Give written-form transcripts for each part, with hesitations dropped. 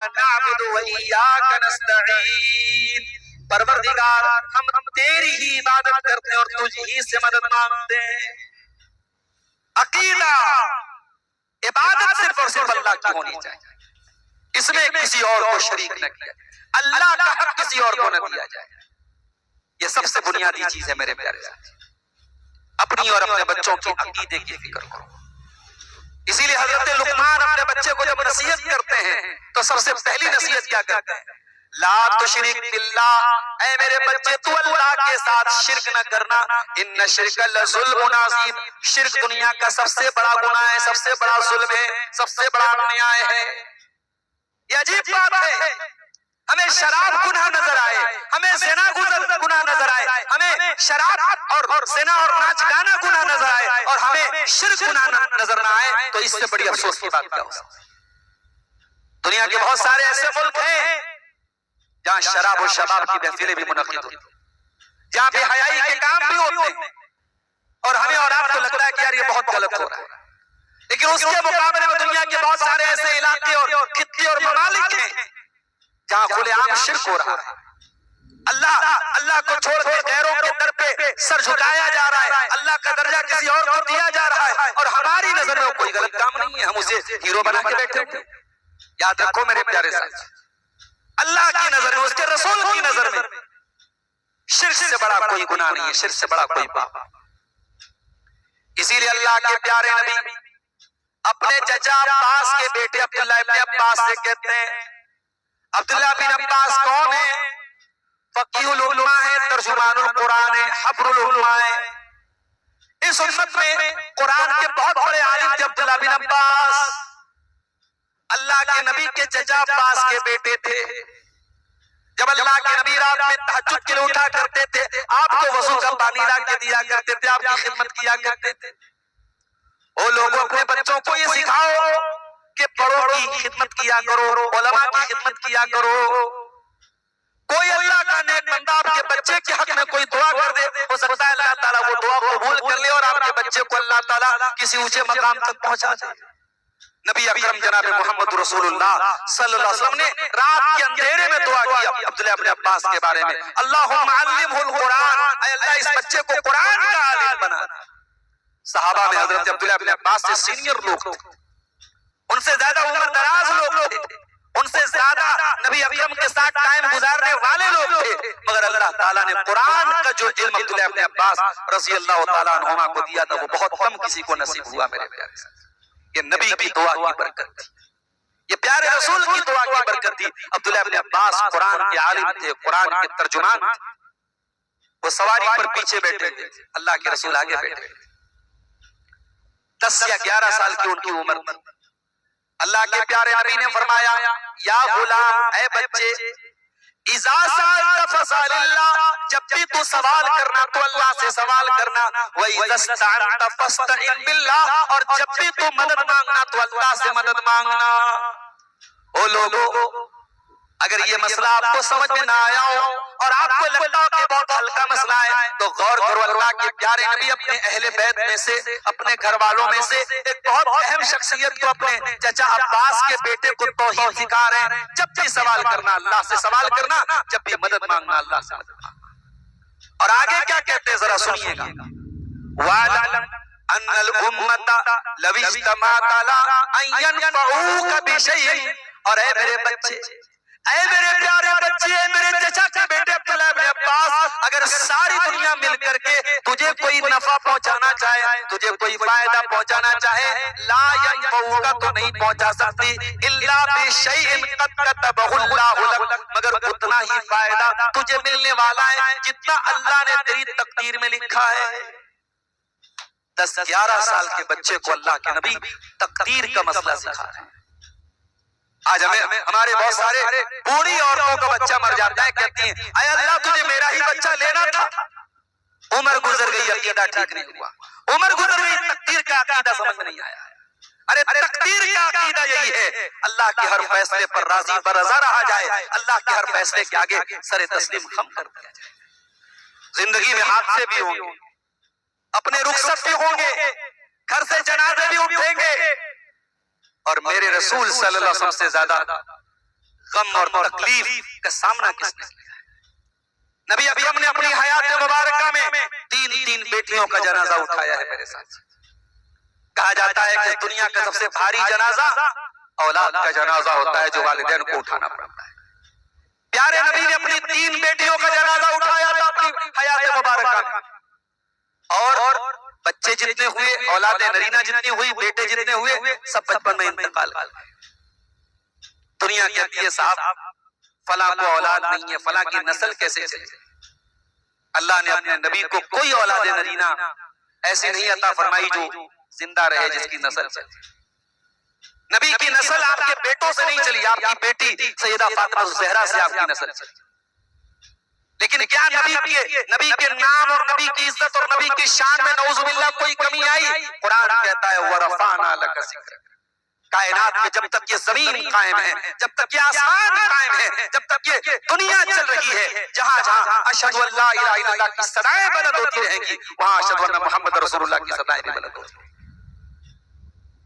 نعبد و ایاک نستعین، پروردگار ہم تیری ہی عبادت کرتے ہیں اور تجھ ہی سے مدد مانگتے ہیں۔ عقیدہ عبادت صرف اور صرف اللہ کی ہونی چاہیے، اس میں کسی اور کو شریک نہ کیا جائے، اللہ کا حق کسی اور کو نہ دیا جائے۔ یہ سب سے بنیادی چیز ہے میرے پیارے ساتھی۔ اپنی اور اپنے بچوں کی عقیدے کی فکر کرو۔ اسی لیے حضرت لقمان اپنے بچے کو جب نصیحت کرتے ہیں تو سب سے پہلی نصیحت کیا کرتے ہیں؟ لا تشرک باللہ، اے میرے بچے تو اللہ کے ساتھ شرک نہ کرنا، ان شرک لظلم عظیم، شرک دنیا کا سب سے بڑا گناہ ہے، سب سے بڑا ظلم ہے، سب سے بڑا انیائے ہے۔ یہ عجیب بات ہے، ہمیں شراب گناہ نظر آئے، ہمیں زنا گناہ نظر آئے، ہمیں شراب اور زنا اور ناچ گانا گناہ نظر آئے، اور ہمیں شرک گناہ نظر نہ آئے، تو اس سے بڑی افسوس کی بات کیا ہو سکتی ہے؟ دنیا کے بہت سارے ایسے ملک ہیں جہاں شراب و شباب کی محفلیں بھی منعقد ہوتی ہیں، جہاں بے حیائی کے کام بھی ہوتے ہیں، اور ہمیں اور آپ کو لگتا ہے کہ یار یہ بہت غلط ہو رہا ہے، لیکن اس کے مقابلے میں دنیا کے بہت سارے ایسے علاقے اور خطے اور ممالک ہیں جہاں کھلے عام شرک ہو رہا ہے، اللہ کو چھوڑ کے غیروں کے در پہ سر جھکایا جا رہا ہے، اللہ کا درجہ کسی اور کو دیا جا رہا ہے، اور ہماری نظر میں کوئی غلط کام نہیں ہے، ہم اسے ہیرو بنا کے بیٹھے ہوئے۔ یاد رکھو میرے پیارے ساتھی، اللہ کی نظر میں، اس کے رسول کی نظر میں شرک سے بڑا کوئی گناہ نہیں ہے، شرک سے بڑا کوئی پاپ۔ اسی لیے اللہ کے پیارے نبی اپنے چچا عباس کے بیٹے عبداللہ ابن عباس سے کہتے ہیں، عبداللہ بن عباس کون ہے؟ فقیہ الامہ ہے، ترجمان القرآن ہے، حبر الامہ ہے۔ اس امت میں قرآن کے بہت بڑے عالم تھے عبداللہ بن عباس، اللہ کے نبی کے چچا عباس کے بیٹے تھے۔ جب اللہ کے نبی رات میں تہجد کے لیے اٹھا کرتے تھے، آپ کو وضو کا پانی لا کے دیا کرتے تھے، آپ کی خدمت کیا کرتے تھے۔ وہ لوگوں اپنے بچوں کو یہ سکھاؤ کہ بڑوں کی خدمت کیا کرو، علماء کی خدمت کیا کرو۔ کوئی اللہ کا نیک بندہ آپ کے بچے کے حق میں کوئی دعا کر دے، ہو سکتا ہے اللہ تعالیٰ وہ دعا قبول کر لے اور آپ کے بچے کو اللہ تعالیٰ کسی اونچے مقام تک پہنچا دے۔ نبی اکرم جناب محمد رسول اللہ صلی اللہ علیہ وسلم نے رات کے اندھیرے میں دعا کی عبداللہ ابن عباس کے بارے میں، اللہم علمہ القرآن، اے اللہ اس بچے کو قرآن کا عالم بنا۔ صحابہ میں حضرت عبداللہ ابن عباس سے سینئر لوگ تھے، ان سے زیادہ عمر دراز لوگ تھے، ان سے زیادہ نبی اکرم کے ساتھ ٹائم گزارنے والے لوگ تھے، مگر اللہ تعالیٰ نے قرآن کا جو علم عبداللہ ابن عباس رضی اللہ تعالیٰ عنہما کو دیا تھا وہ بہت کم کسی کو نصیب ہوا میرے پیارے ساتھ۔ یہ نبی کی دعا کی برکت تھی، یہ پیارے رسول کی دعا کی برکت تھی۔ عبداللہ ابن عباس قرآن کے عالم تھے، قرآن کے ترجمان تھے۔ وہ سواری پر پیچھے بیٹھے تھے، اللہ کے رسول آگے بیٹھے تھے۔ 10 یا 11 سال کی ان کی عمر تھی۔ اللہ کے پیارے نبی نے فرمایا، یا غلام، اے بچے، اذا سألت فاسأل اللہ، جب بھی تو سوال کرنا تو اللہ سے سوال کرنا، وَإِذَا اسْتَعَنْتَ فَاسْتَعِنْ بِاللَّهِ، اور جب بھی تو مدد مانگنا تو اللہ سے مدد مانگنا۔ او لوگوں، اگر یہ مسئلہ آپ کو سمجھ میں نہ آیا ہو اور آپ کو لگتا ہو کہ بہت ہلکا مسئلہ ہے تو غور کرو، اللہ کے پیارے نبی اپنے اہل بیت میں سے، اپنے گھر والوں میں سے ایک بہت اہم شخصیت کو، اپنے چچا عباس کے بیٹے کو توحید سکھا رہے ہیں۔ جب بھی سوال کرنا اللہ سے سوال کرنا، جب بھی مدد مانگنا اللہ سے مدد مانگنا۔ اور آگے کیا کہتے ہیں ذرا سنیے گا، وَاعْلَمْ أَنَّ الْأُمَّةَ لَوِ اجْتَمَعَتْ عَلَىٰ أَن يَنفَعُوكَ بِشَيْءٍ، اور اے میرے بچے، اے میرے پیارے بچے، اے میرے چچا کے بیٹے عبداللہ ابن عباس، اگر ساری دنیا مل کر کے تجھے کوئی نفع پہنچانا چاہے، تجھے کوئی فائدہ پہنچانا چاہے، لا ينفعوك تو نہیں پہنچا سکتی، الا بشیء قد كتبه اللہ لک، مگر اتنا ہی فائدہ تجھے ملنے والا ہے جتنا اللہ نے تیری تقدیر میں لکھا ہے۔ 10-11 سال کے بچے کو اللہ کے نبی تقدیر کا مسئلہ سکھا رہے ہیں۔ آج ہمارے بہت سارے بوڑھی عورتوں کا بچہ مر جاتا ہے، کہتی ہیں اے اللہ تجھے میرا ہی بچہ لینا تھا، عمر گزر گئی، عقیدہ ٹھیک نہیں ہوا، عمر گزر گئی، تقدیر کا عقیدہ سمجھ میں نہیں آیا۔ ارے تقدیر کا عقیدہ یہی ہے، اللہ کے ہر فیصلے پر راضی برضا رہا جائے، اللہ کے ہر فیصلے کے آگے سر تسلیم خم کر دیا جائے۔ زندگی میں حادثے بھی ہوں گے، اپنے رخصت بھی ہوں گے، گھر سے جنازے بھی اٹھیں گے، اور میرے رسول صلی اللہ علیہ وسلم سے زیادہ غم اور تکلیف کا سامنا کس نے کیا؟ نبی اکرم نے اپنی حیات مبارکہ میں تین بیٹیوں کا جنازہ اٹھایا ہے میرے ساتھ۔ کہا جاتا ہے کہ دنیا کا سب سے بھاری جنازہ اولاد کا جنازہ ہوتا ہے جو والدین کو اٹھانا پڑتا ہے۔ پیارے نبی نے اپنی 3 بیٹیوں کا جنازہ اٹھایا تھا اپنی حیات مبارکہ میں، اور بچے جتنے ہوئے، اولاد نرینہ جتنی ہوئی، بیٹے جتنے ہوئے، سب بچپن میں انتقال کر گئے۔ دنیا کہتی ہے صاحب فلاں کو اولاد نہیں ہے، فلاں کی نسل کیسے چلے؟ اللہ نے اپنے نبی کو کوئی اولاد نرینہ ایسی نہیں عطا فرمائی جو زندہ رہے، جس کی نسل چلے۔ نبی کی نسل آپ کے بیٹوں سے نہیں چلی، آپ کی بیٹی سیدہ فاطمہ الزہرا سے آپ کی نسل چلی۔ لیکن کیا نبی کے نام اور نبی کی عزت اور نبی کی شان میں نعوذ باللہ کوئی کمی آئی؟ قرآن کہتا ہے وَرَفَعْنَا لَكَ ذِكْرَكَ۔ کائنات میں جب تک یہ زمین قائم ہے، جب تک یہ آسمان قائم ہے، جب تک یہ دنیا چل رہی ہے، جہاں جہاں اشہدو ان لا الہ الا اللہ کی صدائیں بلند ہوتی رہیں گی، وہاں اشہدو ان محمد رسول اللہ کی صدائیں بھی بلند ہوتی رہیں گی۔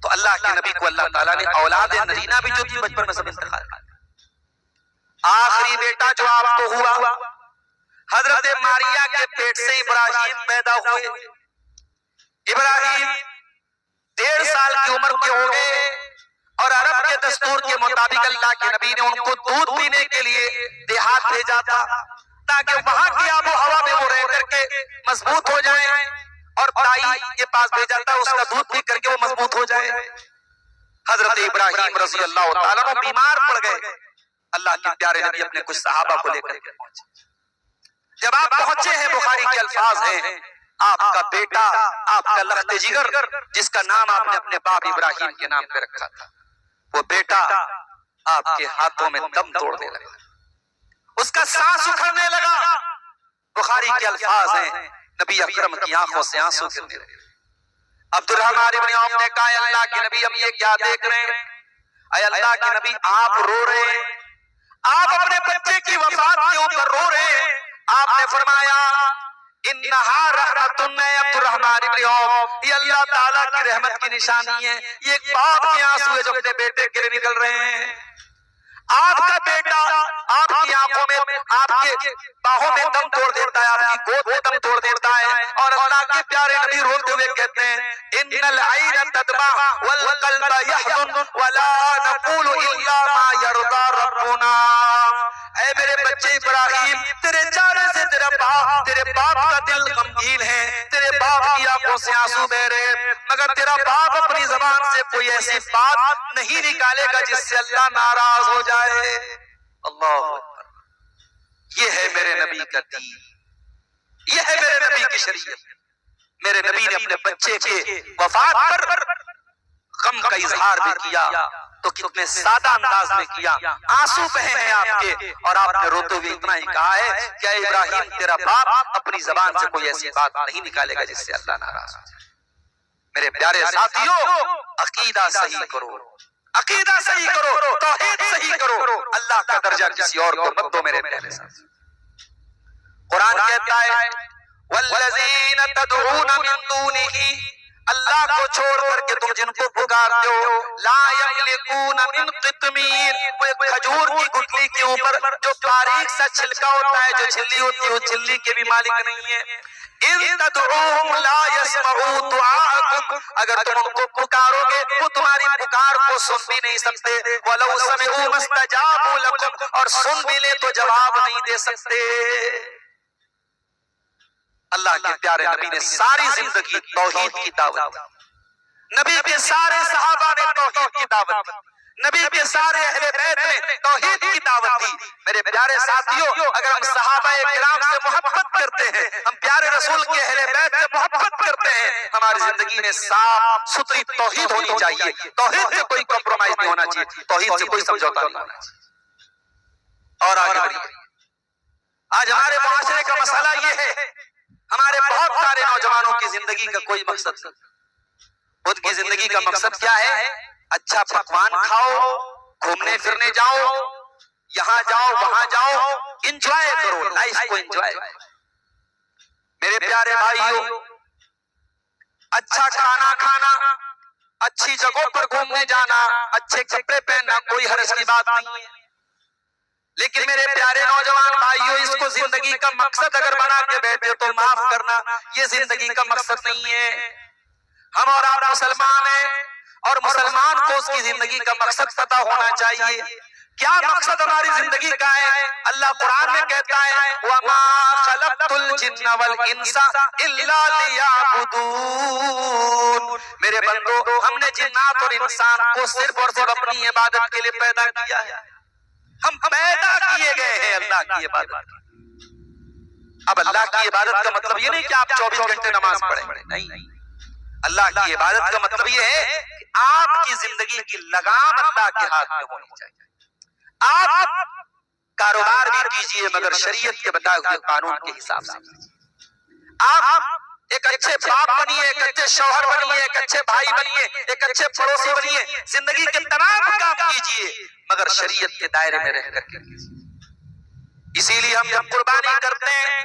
تو اللہ کے نبی کو اللہ تعالیٰ نے اولاد نرینہ بھی جو تھی بچپن میں سب انتقال کر۔ آخری بیٹا جو آپ کو ہوا حضرت ماریہ کے پیٹ سے ابراہیم پیدا ہوئے۔ ابراہیم 1.5 سال کی عمر کے ہو گئے، اور عرب کے دستور کے مطابق اللہ کے نبی نے ان کو دودھ پینے کے لیے دیہات بھیجا تھا تاکہ وہاں کی آب و ہوا میں وہ رہ کر کے مضبوط ہو جائیں، اور دائی کے پاس بھیجا تھا اس کا دودھ پی کر کے وہ مضبوط ہو جائے۔ حضرت ابراہیم رضی اللہ تعالیٰ عنہ بیمار پڑ گئے۔ اللہ کے پیارے نبی اپنے کچھ صحابہ کو لے کر کے پہنچے۔ جب آپ پہنچے ہیں، بخاری کے الفاظ ہیں، آپ کا بیٹا، آپ کا لخت جگر، جس کا نام آپ نے اپنے باپ ابراہیم کے نام پہ رکھا تھا، وہ بیٹا آپ کے ہاتھوں میں دم توڑنے لگا، اس کا سانس اکھڑنے لگا۔ بخاری کے الفاظ ہیں، نبی اکرم کی آنکھوں سے آنسو گرنے لگے۔ عبد الرحمن بن عوف نے کہا، اے اللہ کے نبی ہم یہ کیا دیکھ رہے ہیں؟ اے اللہ کے نبی آپ رو رہے ہیں، آپ اپنے بچے کی وفات کے اوپر رو رہے ہیں۔ آپ نے فرمایا انہا رحمتن، اے عبد الرحمن بن عوف، یہ اللہ تعالیٰ کی رحمت کی نشانی ہے، یہ ایک باپ کے آنسو ہے جو اپنے بیٹے کے لیے نکل رہے ہیں۔ آپ کا بیٹا آپ کی آنکھوں میں، آپ کے باہوں میں دم توڑ دیتا ہے، آپ کی گود میں دم توڑ دیتا ہے، اور اللہ کے پیارے نبی روتے ہوئے کہتے ہیں ان العین تدمع والقلب يحزن ولا نقول الا ما يرضى ربنا۔ اے میرے بچے ابراہیم، تیرے چہرے سے تیرے باپ کا دل غمگین ہے، تیرے باپ کی آنکھوں سے آنسو بہ رہے، مگر تیرا باپ اپنی زبان سے کوئی ایسی بات نہیں نکالے گا جس سے اللہ ناراض ہو جائے۔ اللہ اکبر۔ یہ ہے میرے نبی کا دین، یہ ہے میرے نبی کی شریعت۔ میرے نبی نے اپنے بچے کے وفات پر غم کا اظہار بھی کیا تو کتنے سادہ انداز میں کیا، آنسو بہے ہیں آپ کے، اور آپ نے روتے ہوئے اتنا ہی کہا ہے کہ اے ابراہیم تیرا باپ اپنی زبان سے کوئی ایسی بات نہیں نکالے گا جس سے اللہ ناراض ہو جائے۔ میرے پیارے ساتھیوں، عقیدہ صحیح کرو، عقیدہ صحیح کرو، توحید صحیح کرو، اللہ کا درجہ کسی اور کو مت دو۔ میرے پیارے ساتھیوں، قرآن کہتا ہے والذین تدعون من دونہ، اللہ کو چھوڑ کر کے تم جن کو پکارتے ہو، لا یملکون من قطمیر، وہ ایک کھجور کی گٹلی کے اوپر جو باریک سا چھلکا ہوتا ہے، جو چھلی ہوتی ہے، وہ چھلی کے بھی مالک نہیں ہے۔ ان تدعوہم لا یسمعوا دعاءکم، اگر تم ان کو پکارو گے وہ تمہاری پکار کو سن بھی نہیں سکتے، ولو سمعوا ما استجابوا لکم، اور سن بھی لے تو جواب نہیں دے سکتے۔ اللہ کے پیارے نبی نے ساری زندگی توحید کی دعوت دی، نبی کے سارے صحابہ نے توحید کی دعوت دی، نبی کے سارے اہل بیت نے توحید کی دعوت دی۔ میرے پیارے ساتھیوں، اگر ہم صحابہ کرام سے محبت کرتے ہیں، ہم پیارے رسول کے اہل بیت سے محبت کرتے ہیں، ہماری زندگی میں صاف ستھری توحید ہونی چاہیے، توحید سے کوئی کمپرومائز نہیں ہونا چاہیے، توحید سے کوئی سمجھوتا نہیں ہونا چاہیے۔ اور آگے بڑھیے، آج ہمارے معاشرے کا مسئلہ یہ ہے، ہمارے بہت سارے نوجوانوں کی زندگی کا کوئی مقصد نہیں۔ خود کی زندگی کا مقصد کیا ہے؟ اچھا پکوان کھاؤ، گھومنے پھرنے جاؤ، یہاں جاؤ وہاں جاؤ، انجوائے کرو، لائف کو انجوائے کرو۔ میرے پیارے بھائیوں، اچھا کھانا کھانا، اچھی جگہوں پر گھومنے جانا، اچھے کپڑے پہننا کوئی حرج کی بات نہیں ہے، لیکن میرے پیارے نوجوان بھائیوں، اس کو زندگی کا مقصد اگر بنا کے بیٹھے تو معاف کرنا، یہ زندگی کا مقصد نہیں ہے۔ ہم اور آپ مسلمان ہیں، اور مسلمان کو اس کی زندگی کا مقصد پتہ ہونا چاہیے۔ کیا مقصد ہماری زندگی کا ہے؟ اللہ قرآن میں کہتا ہے وَمَا خَلَقْتُ الْجِنَّ وَالْإِنسَ إِلَّا لِيَعْبُدُونَ، میرے بندو ہم نے جنات اور انسان کو صرف اور صرف اپنی عبادت کے لیے پیدا کیا ہے۔ ہم پیدا کیے گئے ہیں اللہ کی عبادت۔ اب اللہ کی عبادت کا مطلب یہ نہیں کہ آپ 24 گھنٹے نماز پڑھیں، نہیں، اللہ کی عبادت کا مطلب یہ ہے کہ آپ کی زندگی کی لگام اللہ کے ہاتھ میں ہونی چاہیے۔ آپ کاروبار بھی کیجئے مگر شریعت کے بتائے ہوئے قانون کے حساب سے۔ آپ ایک اچھے باپ بنیے، ایک اچھے شوہر بنیے، ایک اچھے بھائی بنیے، ایک اچھے پڑوسی بنیے، زندگی کے تمام کام کیجئے مگر شریعت کے دائرے میں رہ کر کے کیجئے۔ اسی لیے ہم جب قربانی کرتے ہیں،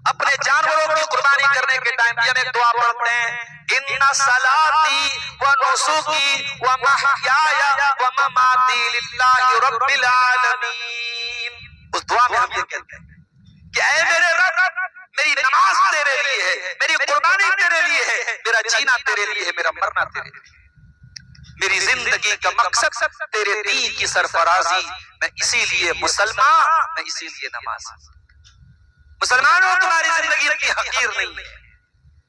اپنے جانوروں کی قربانی کرنے کے ٹائم بھی ہم ایک دعا پڑھتے ہیں، ان صلاتی و نسکی و محیای و مماتی للہ رب العالمین۔ اس دعا میں ہم یہ کہتے ہیں کہ اے میرے رب، میری نماز تیرے لیے ہے، میری قربانی تیرے لیے ہے، میرا جینا تیرے لیے ہے، میرا مرنا تیرے لیے ہے، میری زندگی کا مقصد تیرے دین کی سرفرازی، میں اسی لیے مسلمان، میں اسی لیے نماز۔ مسلمانوں تمہاری زندگی اتنی حقیر نہیں ہے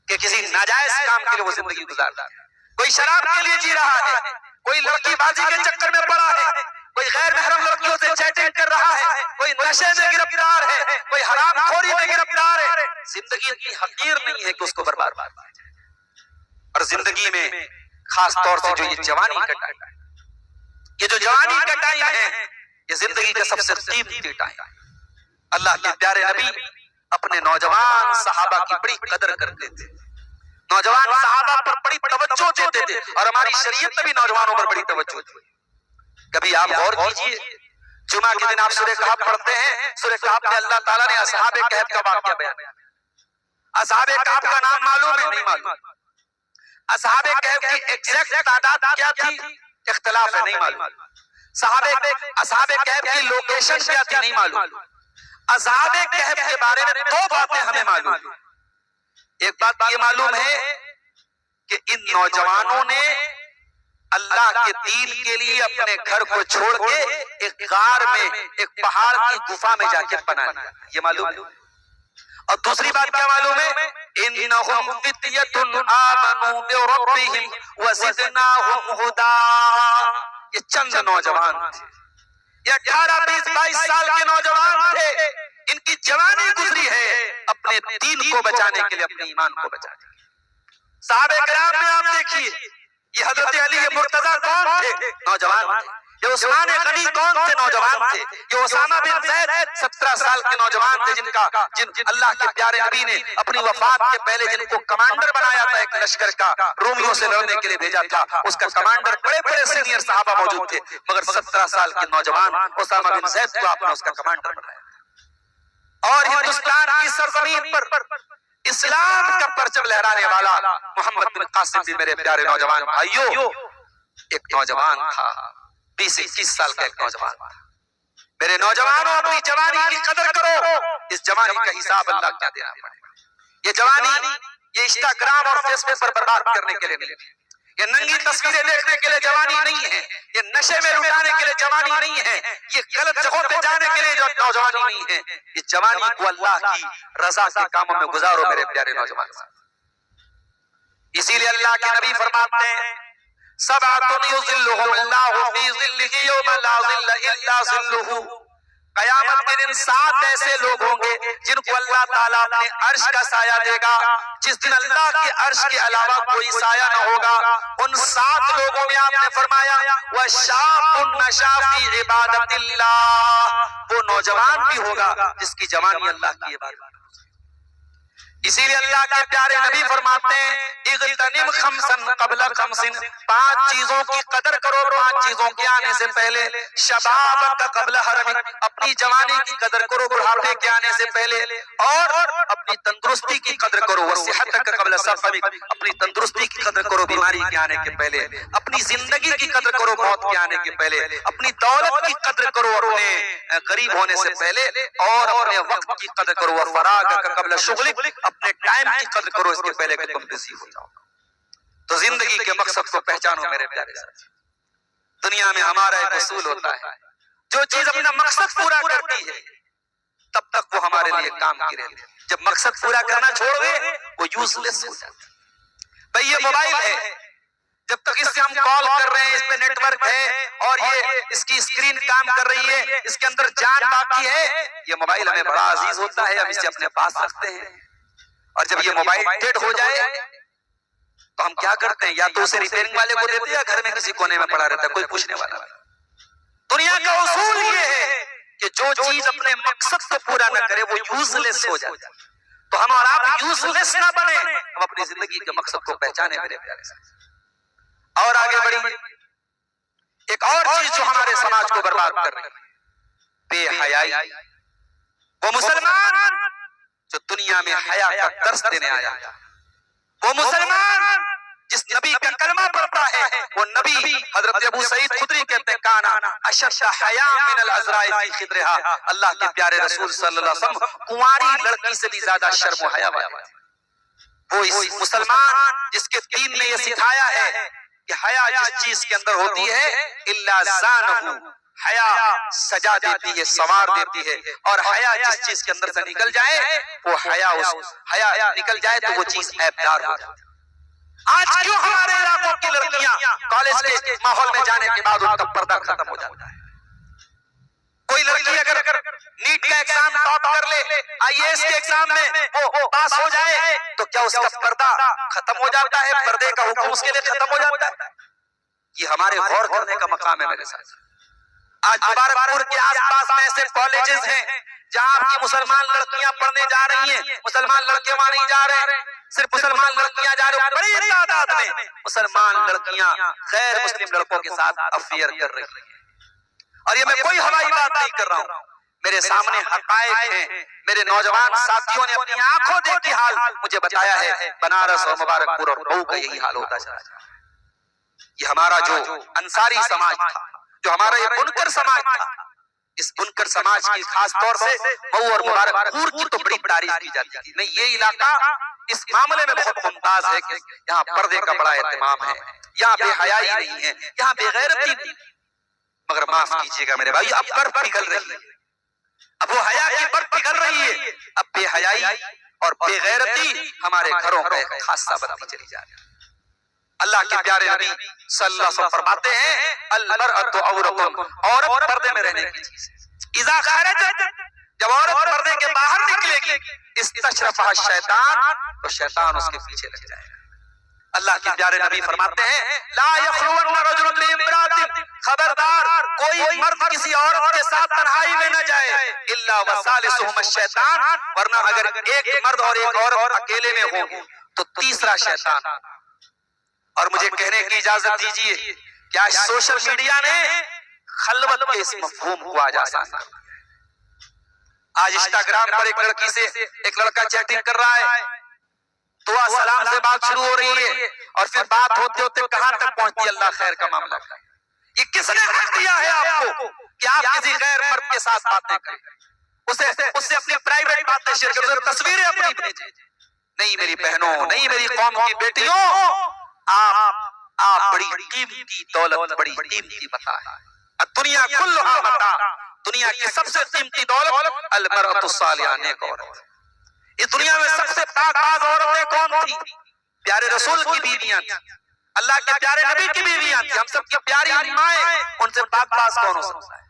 کہ کسی ناجائز کام کے لیے وہ زندگی گزارتا ہے۔ کوئی شراب کے لیے جی رہا ہے، کوئی لڑکی بازی کے چکر میں پڑا ہے، کوئی غیر محرم لڑکیوں سے چیٹنگ کر رہا ہے، کوئی نشے میں گرفتار ہے، کوئی حرام خوری میں گرفتار ہے۔ زندگی اتنی حقیر نہیں ہے کہ اس کو برباد کیا جائے۔ اور زندگی میں خاص طور سے جو یہ جوانی کا ٹائم ہے، یہ جو جوانی کا ٹائم ہے، یہ زندگی کا سب سے قیمتی ٹائم ہے۔ اللہ کے پیارے نبی اپنے نوجوان صحابہ کی بڑی قدر کرتے تھے، نوجوان صحابہ پر بڑی توجہ دیتے تھے، اور ہماری شریعت میں بھی نوجوانوں پر بڑی توجہ دی۔ کبھی آپ غور کیجئے، جمعہ کے دن آپ سورہ کہف پڑھتے ہیں، سورہ کہف میں اللہ تعالیٰ نے اصحاب کہف کا واقعہ بیان کیا۔ اصحاب کہف کا نام معلوم ہے؟ نہیں معلوم۔ اصحاب کہف کی ایگزیکٹ تعداد کیا تھی؟ اختلاف ہے، نہیں معلوم۔ اصحاب کہف کی لوکیشن کیا تھی؟ نہیں معلوم۔ اصحاب کہف کے بارے میں دو باتیں ہمیں معلوم ہیں۔ ایک بات یہ معلوم ہے کہ ان نوجوانوں نے اللہ کے دین کے لیے اپنے گھر کو چھوڑ کے ایک غار میں، ایک پہاڑ کی گفا میں جا کے پناہ لیا، یہ معلوم ہے۔ اور دوسری بات کیا معلوم ہے؟ انہم فتیۃ آمنوا بربہم وزدناہم ھدا، یہ چند نوجوان تھے، یہ 18، 20، 22 سال کے نوجوان تھے، ان کی جوانی گزری ہے اپنے دین کو بچانے کے لیے، اپنے ایمان کو بچانے کے لیے۔ صحابہ کرام میں آپ دیکھیے، یہ حضرت علی مرتضیٰ کون تھے؟ نوجوان تھے۔ یہ عثمان غنی کون تھے؟ نوجوان تھے۔ یہ اسامہ بن زید 17 سال کے نوجوان تھے، جن اللہ کے پیارے نبی نے اپنی وفات کے پہلے جن کو کمانڈر بنایا تھا ایک لشکر کا، رومیوں سے لڑنے کے لیے بھیجا تھا، اس کا کمانڈر بڑے بڑے سینئر صحابہ موجود تھے، مگر 17 سال کے نوجوان اسامہ بن زید کو آپ نے اس کا کمانڈر بنایا۔ اور ہندوستان کی سرزمین پر اسلام کا پرچم لہرانے والا محمد بن قاسم بھی میرے پیارے نوجوان بھائیوں ایک نوجوان تھا، 20-21 سال کا ایک نوجوان تھا۔ میرے نوجوانوں اپنی جوانی کی قدر کرو، اس جوانی کا حساب اللہ کیا دینا پڑے گا۔ یہ جوانی یہ انسٹاگرام اور فیس بک پر برباد کرنے کے لیے نہیں ہے، یہ ننگی تصویریں دیکھنے کے لیے جوانی نہیں ہے، یہ نشے میں لٹانے کے لیے جوانی نہیں ہے، یہ غلط جگہوں پہ جانے کے لیے جو نوجوانی نہیں ہے۔ یہ جوانی کو اللہ کی رضا کے کاموں میں گزارو میرے پیارے نوجوان۔ اسی لیے اللہ کے نبی فرماتے ہیں سبعۃ یظلھم اللہ فی ظلہ یوم لا ظل الا ظلہ، قیامت کے دن 7 ایسے لوگ ہوں گے جن کو اللہ تعالیٰ اپنے عرش کا سایہ دے گا، جس دن اللہ کے عرش کے علاوہ کوئی سایہ نہ ہوگا۔ ان 7 لوگوں میں آپ نے فرمایا وَشَابٌ نَشَأَ فِی عِبَادَةِ اللَّهِ، وہ نوجوان بھی ہوگا جس کی جوانی اللہ کی عبادت۔ اسی لیے اللہ کے پیارے نبی فرماتے ہیں اغتنم خمسن قبل خمسن، 5 چیزوں کی قدر کرو 5 چیزوں کے آنے سے پہلے، شبابک قبل حرمک، اپنی جوانی کی قدر کرو بڑھاپے کے آنے سے پہلے، اور اپنی تندرستی کی قدر کرو وصحتک قبل سقمک، اپنی تندرستی کی قدر کرو بیماری کے آنے کے پہلے، اپنی زندگی کی قدر کرو موت کے آنے کے پہلے، اپنی دولت کی قدر کرو اپنے غریب ہونے سے پہلے، اور اپنے وقت کی قدر کرو وفراغک قبل شغلک، اپنے ٹائم کی قدر کرو اس کے پہلے کہ تم بزی ہو جاؤ۔ تو زندگی کے مقصد کو پہچانو میرے پیارے ساتھی۔ دنیا میں ہمارا ایک اصول ہوتا ہے، جو چیز اپنا مقصد پورا کرتی ہے تب تک وہ ہمارے لیے کام کی رہتی ہے، جب مقصد پورا کرنا چھوڑ دے وہ یوز لیس ہو جاتا ہے۔ بھئی یہ موبائل ہے، جب تک اس سے ہم کال کر رہے ہیں، اس پہ نیٹ ورک ہے اور یہ اس کی اسکرین کام کر رہی ہے، اس کے اندر جان باقی ہے، یہ موبائل ہمیں بڑا عزیز ہوتا ہے، ہم اسے اپنے پاس رکھتے ہیں۔ اور جب یہ موبائل ڈیڈ ہو جائے تو ہم کیا کرتے ہیں؟ یا تو اسے ریپیئرنگ والے کو دیتے ہیں یا گھر میں کسی کونے میں پڑا رہتا ہے، کوئی پوچھنے والا نہیں۔ دنیا کا اصول یہ ہے کہ جو چیز اپنے مقصد کو پورا نہ کرے وہ یوز لیس ہو جاتا ہے۔ تو ہم اور آپ یوز لیس نہ بنے، ہم اپنی زندگی کے مقصد کو پہچانے میرے پیارے ساتھی۔ اور آگے بڑھی ایک اور چیز جو ہمارے سماج کو برباد کر رہی ہے، بے حیائی۔ وہ مسلمان جو دنیا میں حیا کا درس دینے آیا، وہ مسلمان جس نبی کا کلمہ پڑھتا ہے، وہ نبی حضرت ابو سعید خدری کہتے ہیں کانا اشد حیا من العذراء فی خدرها، اللہ کے پیارے رسول صلی اللہ علیہ وسلم کنواری لڑکی سے بھی زیادہ شرم و حیا والے تھے۔ وہ اس مسلمان جس کے دین نے یہ سکھایا ہے کہ حیا جس چیز کے اندر ہوتی ہے الا زانہ، حیا سجا دیتی ہے، سنوار دیتی ہے، اور حیا جس چیز کے اندر سے نکل جائے وہ حیا نکل جائے تو وہ چیز عیبدار ہو جاتی ہے۔ آج کیوں ہمارے علاقوں کی لڑکیاں کالج کے ماحول میں جانے کے بعد ان کا پردہ ختم ہو جاتا ہے؟ کوئی لڑکی اگر نیٹ کا ایگزام ٹاپ کر لے، آئی اے ایس کے ایگزام میں وہ پاس ہو جائے تو کیا اس کا پردہ ختم ہو جاتا ہے؟ پردے کا حکم اس کے لیے ختم ہو جاتا ہے؟ یہ ہمارے غور کرنے کا مقام ہے میرے ساتھ۔ آج مبارک پور کے آس پاس میں ایسے کالجز ہیں جہاں آپ کی مسلمان لڑکیاں پڑھنے جا رہی ہیں، مسلمان لڑکے وہاں نہیں جا رہے، صرف مسلمان لڑکیاں جا رہی ہیں، بڑی تعداد میں مسلمان لڑکیاں غیر مسلم لڑکوں کے ساتھ افیئر کر رہی ہیں۔ اور یہ میں کوئی ہوائی بات نہیں کر رہا ہوں، میرے سامنے حقائق ہیں، میرے نوجوان ساتھیوں نے اپنی آنکھوں دیکھی حال مجھے بتایا ہے۔ بنارس اور مبارک پور اور مئو کا یہی حال ہوتا چلا جا رہا ہے۔ یہ ہمارا جو انصاری سماج تھا، جو ہمارا یہ بنکر سماج تھا، اس بنکر سماج کی خاص طور سے مئو اور مبارک پور کی تو بڑی تعریف کی جاتی ہے۔ نہیں، یہ علاقہ اس معاملے میں بہت ممتاز ہے کہ یہاں پردے کا بڑا اہتمام ہے، یہاں بے حیائی نہیں ہے، یہاں بے غیرتی نہیں۔ مگر معاف کیجیے گا میرے بھائی، اب برف پگھل رہی ہے، اب وہ حیا کی برف پگھل رہی ہے، اب بے حیائی اور بے غیرتی ہمارے گھروں کا ایک خاصہ بنتی چلی جا رہی ہے۔ اللہ کے پیارے نبی صلی اللہ علیہ وسلم فرماتے ہیں المرأۃ عورۃ، عورت پردے میں رہنے کی چیز ہے۔ اذا خرجت، جب عورت پردے کے باہر نکلے گی، استشرفها الشیطان، تو شیطان اس کے پیچھے لگ جائے گا۔ اللہ کے پیارے نبی فرماتے ہیں لا یخلون رجل بامرأۃ، خبردار کوئی مرد کسی عورت کے ساتھ تنہائی میں نہ جائے، الا وثالثهم الشیطان، ورنہ اگر ایک مرد اور ایک عورت اکیلے میں ہوں تو تیسرا شیطان۔ اور مجھے کہنے کی اجازت دیجیے کہ آج سوشل میڈیا نے خلوت کے اس مفہوم کو آج آسان کر دیا ہے۔ آج انسٹاگرام پر ایک لڑکی سے ایک لڑکا چیٹنگ کر رہا ہے، دعا سلام سے بات شروع ہو رہی ہے، اور پھر بات ہوتے ہوتے کہاں تک پہنچتی ہے؟ اللہ خیر کا معاملہ کرے۔ یہ کس نے حق دیا ہے آپ کو کہ آپ کسی غیر مرد کے ساتھ باتیں کریں، اس سے اپنی پرائیویٹ باتیں شیئر کریں، اسے تصویریں اپنی بھیجیں؟ نہیں میری بہنوں، نہیں میری قوم کی بیٹیوں، آپ بڑی قیمتی دولت، بڑی قیمتی متاع ہے۔ الدنیا کلھا متاع، دنیا کی سب سے قیمتی دولت المرأۃ الصالحہ، نیک عورت۔ اس دنیا میں سب سے پاک باز عورتیں کون تھی؟ پیارے رسول کی بیویاں تھی، اللہ کے پیارے نبی کی بیویاں تھی، ہم سب کی پیاری مائیں، ان سے پاک باز کون ہو سکتا ہے؟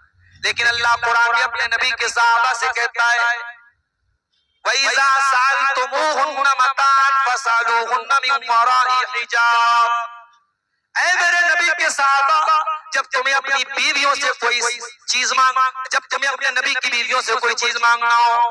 لیکن اللہ قرآن میں اپنے نبی کے صحابہ سے کہتا ہے وَإِذَا سَأَلْتُمُوهُنَّ مَتَاعًا فَاسْأَلُوهُنَّ مِن وَرَاءِ حِجَابٍ، اے میرے نبی کے صحابہ، جب تمہیں اپنی بیویوں سے کوئی چیز جب تمہیں اپنے نبی کی بیویوں سے کوئی چیز مانگنا ہو